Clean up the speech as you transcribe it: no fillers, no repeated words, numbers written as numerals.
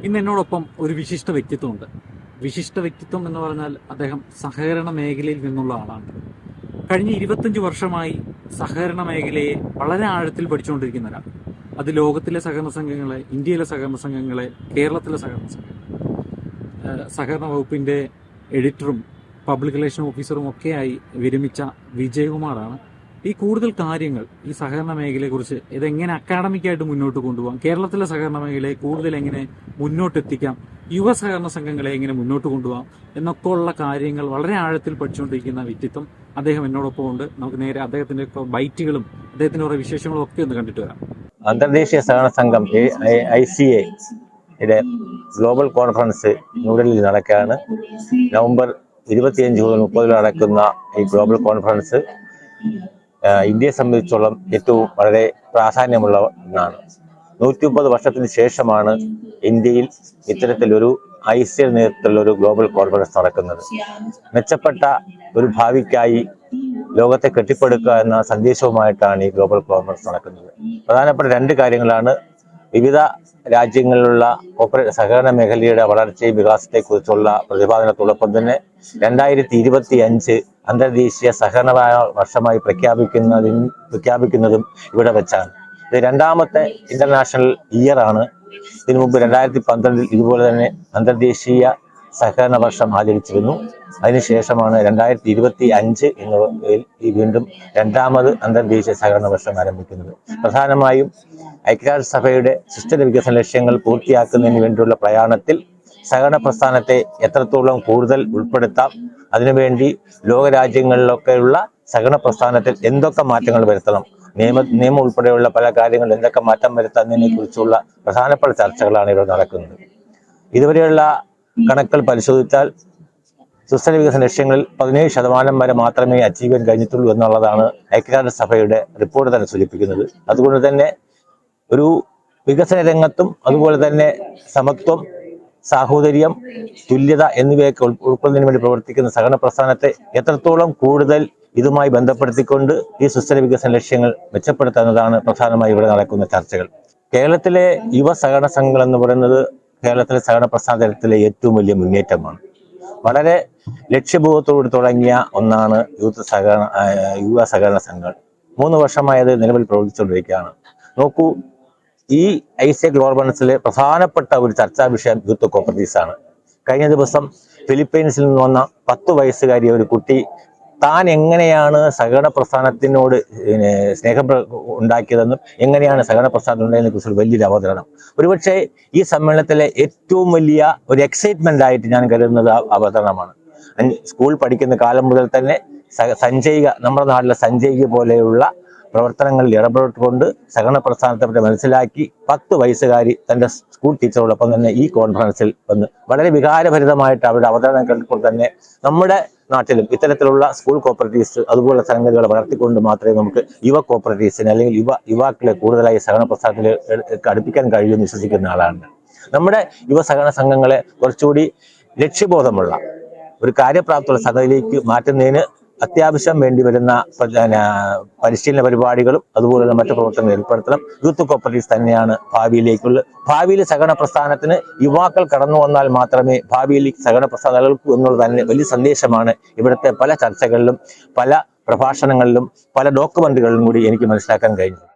ഇന്ന് എന്നോടൊപ്പം ഒരു വിശിഷ്ട വ്യക്തിത്വമുണ്ട്. വിശിഷ്ട വ്യക്തിത്വം എന്ന് പറഞ്ഞാൽ അദ്ദേഹം സഹകരണ മേഖലയിൽ നിന്നുള്ള ആളാണ്. കഴിഞ്ഞ 25 വർഷമായി സഹകരണ മേഖലയെ വളരെ ആഴത്തിൽ പഠിച്ചുകൊണ്ടിരിക്കുന്ന ഒരാൾ. അത് ലോകത്തിലെ സഹകരണ സംഘങ്ങളെ, ഇന്ത്യയിലെ സഹകരണ സംഘങ്ങളെ, കേരളത്തിലെ സഹകരണ സംഘങ്ങൾ, സഹകരണ വകുപ്പിൻ്റെ എഡിറ്ററും പബ്ലിക് റിലേഷൻ ഓഫീസറും ഒക്കെയായി വിരമിച്ച വിജയകുമാറാണ് ഈ കൂടുതൽ കാര്യങ്ങൾ ഈ സഹകരണ മേഖലയെക്കുറിച്ച് ഇതെങ്ങനെ അക്കാഡമിക്കായിട്ട് മുന്നോട്ട് കൊണ്ടുപോകാം, കേരളത്തിലെ സഹകരണ മേഖലയെ കൂടുതൽ എങ്ങനെ മുന്നോട്ടെത്തിക്കാം, യുവ സഹകരണ സംഘങ്ങളെ എങ്ങനെ മുന്നോട്ട് കൊണ്ടുപോകാം എന്നൊക്കെ ഉള്ള കാര്യങ്ങൾ വളരെ ആഴത്തിൽ പഠിച്ചുകൊണ്ടിരിക്കുന്ന വ്യക്തിത്വം അദ്ദേഹം എന്നോടൊപ്പം ഉണ്ട്. നമുക്ക് നേരെ അദ്ദേഹത്തിന്റെ ബൈറ്റുകളും അദ്ദേഹത്തിന്റെ കുറെ വിശേഷങ്ങളും ഒക്കെ ഒന്ന് കണ്ടിട്ട് വരാം. അന്തർദേശീയ സഹകരണ സംഘം ICA യുടെ ഗ്ലോബൽ കോൺഫറൻസ് ന്യൂഡൽഹിയിൽ നടക്കുകയാണ്. നവംബർ 25 മുതൽ 30 നടക്കുന്ന ഈ ഗ്ലോബൽ കോൺഫറൻസ് ഇന്ത്യയെ സംബന്ധിച്ചോളം ഏറ്റവും വളരെ പ്രാധാന്യമുള്ള ഒന്നാണ്. 130 വർഷത്തിന് ശേഷമാണ് ഇന്ത്യയിൽ ഇത്തരത്തിലൊരു ICA നേതൃത്വത്തിലുള്ള ഒരു ഗ്ലോബൽ കോൺഫറൻസ് നടക്കുന്നത്. മെച്ചപ്പെട്ട ഒരു ഭാവിക്കായി ലോകത്തെ കെട്ടിപ്പടുക്കുക എന്ന സന്ദേശവുമായിട്ടാണ് ഈ ഗ്ലോബൽ കോൺഫറൻസ് നടക്കുന്നത്. പ്രധാനപ്പെട്ട 2 കാര്യങ്ങളാണ്. വിവിധ രാജ്യങ്ങളിലുള്ള സഹകരണ മേഖലയുടെ വളർച്ചയും വികാസത്തെക്കുറിച്ചുള്ള പ്രതിപാദനത്തോടൊപ്പം തന്നെ 2025 അന്തർദേശീയ സഹകരണ വർഷമായി പ്രഖ്യാപിക്കുന്നതും ഇവിടെ വെച്ചാണ്. ഇത് 2ാമത്തെ ഇന്റർനാഷണൽ ഇയർ ആണ്. ഇതിനു മുമ്പ് 2012 ഇതുപോലെ തന്നെ അന്തർദേശീയ സഹകരണ വർഷം ആചരിച്ചിരുന്നു. അതിനുശേഷമാണ് 2025 വീണ്ടും 2ാമത് അന്തർദേശീയ സഹകരണ വർഷം ആരംഭിക്കുന്നത്. പ്രധാനമായും ഐക്യരാഷ്ട്രസഭയുടെ സുസ്ഥിര വികസന ലക്ഷ്യങ്ങൾ പൂർത്തിയാക്കുന്നതിന് വേണ്ടിയുള്ള പ്രയാണത്തിൽ സഹകരണ പ്രസ്ഥാനത്തെ എത്രത്തോളം കൂടുതൽ ഉൾപ്പെടുത്താം, അതിനുവേണ്ടി ലോകരാജ്യങ്ങളിലൊക്കെയുള്ള സഹകരണ പ്രസ്ഥാനത്തിൽ എന്തൊക്കെ മാറ്റങ്ങൾ വരുത്തണം, നിയമം ഉൾപ്പെടെയുള്ള പല കാര്യങ്ങളിൽ എന്തൊക്കെ മാറ്റം വരുത്തുന്നതിനെ കുറിച്ചുള്ള പ്രധാനപ്പെട്ട ചർച്ചകളാണ് ഇവിടെ നടക്കുന്നത്. ഇതുവരെയുള്ള കണക്കുകൾ പരിശോധിച്ചാൽ സുസ്ഥിര വികസന ലക്ഷ്യങ്ങളിൽ 17% വരെ മാത്രമേ അച്ചീവ് ചെയ്യാൻ കഴിഞ്ഞിട്ടുള്ളൂ എന്നുള്ളതാണ് ഐക്യരാഷ്ട്രസഭയുടെ റിപ്പോർട്ട് തന്നെ സൂചിപ്പിക്കുന്നത്. അതുകൊണ്ട് തന്നെ ഒരു വികസന രംഗത്തും അതുപോലെ തന്നെ സമത്വം, സാഹോദര്യം, തുല്യത എന്നിവയൊക്കെ ഉൾക്കൊള്ളുന്നതിന് വേണ്ടി പ്രവർത്തിക്കുന്ന സഹകരണ പ്രസ്ഥാനത്തെ എത്രത്തോളം കൂടുതൽ ഇതുമായി ബന്ധപ്പെടുത്തിക്കൊണ്ട് ഈ സുസ്ഥിര വികസന ലക്ഷ്യങ്ങൾ മെച്ചപ്പെടുത്തുന്നതാണ് പ്രധാനമായി ഇവിടെ നടക്കുന്ന ചർച്ചകൾ. കേരളത്തിലെ യുവ സഹകരണ സംഘങ്ങൾ എന്ന് പറയുന്നത് കേരളത്തിലെ സഹകരണ പ്രസ്ഥാനത്തിലെ ഏറ്റവും വലിയ മുന്നേറ്റമാണ്. വളരെ ലക്ഷ്യബോധത്തോട് തുടങ്ങിയ ഒന്നാണ് യുവ സഹകരണ സംഘങ്ങൾ. 3 വർഷമായത് നിലവിൽ പ്രവർത്തിച്ചുകൊണ്ടിരിക്കുകയാണ്. നോക്കൂ, ഈ ICA ഗ്ലോബൽസിലെ പ്രധാനപ്പെട്ട ഒരു ചർച്ചാ വിഷയം യൂത്ത് കോപ്പറേറ്റീവ്സ് ആണ്. കഴിഞ്ഞ ദിവസം ഫിലിപ്പൈൻസിൽ നിന്ന് വന്ന 10 വയസ്സുകാരിയ ഒരു കുട്ടി താൻ എങ്ങനെയാണ് സഹകരണ പ്രസ്ഥാനത്തിനോട് സ്നേഹം ഉണ്ടാക്കിയതെന്നും എങ്ങനെയാണ് സഹകരണ പ്രസ്ഥാനം ഉണ്ടായതിനെ കുറിച്ചുള്ള വലിയൊരു അവതരണം. ഒരുപക്ഷെ ഈ സമ്മേളനത്തിലെ ഏറ്റവും വലിയ ഒരു എക്സൈറ്റ്മെന്റ് ആയിട്ട് ഞാൻ കരുതുന്നത് അവതരണമാണ്. സ്കൂൾ പഠിക്കുന്ന കാലം മുതൽ തന്നെ നമ്മുടെ നാട്ടിലെ സഞ്ജയിക പോലെയുള്ള പ്രവർത്തനങ്ങളിൽ ഇടപെട്ടുകൊണ്ട് സഹകരണ പ്രസ്ഥാനത്തെ പറ്റി മനസ്സിലാക്കി 10 വയസ്സുകാരി തന്റെ സ്കൂൾ ടീച്ചറോടൊപ്പം തന്നെ ഈ കോൺഫറൻസിൽ വന്ന് വളരെ വികാരഭരിതമായിട്ട് അവരുടെ അവതരണം കേൾക്കുമ്പോൾ തന്നെ നമ്മുടെ നാട്ടിലും ഇത്തരത്തിലുള്ള സ്കൂൾ കോപ്പറേറ്റീവ്സ് അതുപോലെ സംഗതികളെ വളർത്തിക്കൊണ്ട് മാത്രമേ നമുക്ക് യുവ കോപ്പറേറ്റീവ്സിനെ അല്ലെങ്കിൽ യുവാക്കളെ കൂടുതലായി സഹകരണ പ്രസ്ഥാനത്തിലേക്ക് അടുപ്പിക്കാൻ കഴിയുമെന്ന് വിശ്വസിക്കുന്ന ആളാണ്. നമ്മുടെ യുവ സഹകരണ സംഘങ്ങളെ കുറച്ചുകൂടി ലക്ഷ്യബോധമുള്ള ഒരു കാര്യപ്രാപ്തിയുള്ള സംഘത്തിലേക്ക് മാറ്റുന്നതിന് അത്യാവശ്യം വേണ്ടിവരുന്ന പരിശീലന പരിപാടികളും അതുപോലെ മറ്റു പ്രവർത്തനങ്ങൾ ഏർപ്പെടുത്തണം. യൂത്ത് കോപ്പറേറ്റീവ്സ് തന്നെയാണ് ഭാവിയിൽ സഹകരണ പ്രസ്ഥാനത്തിന് യുവാക്കൾ കടന്നു വന്നാൽ മാത്രമേ ഭാവിയിൽ സഹകരണ പ്രസ്ഥാനം നിലനിൽക്കൂ എന്നുള്ള തന്നെ വലിയ സന്ദേശമാണ് ഇവിടുത്തെ പല ചർച്ചകളിലും പല പ്രഭാഷണങ്ങളിലും പല ഡോക്യുമെന്റുകളിലും കൂടി എനിക്ക് മനസ്സിലാക്കാൻ കഴിഞ്ഞു.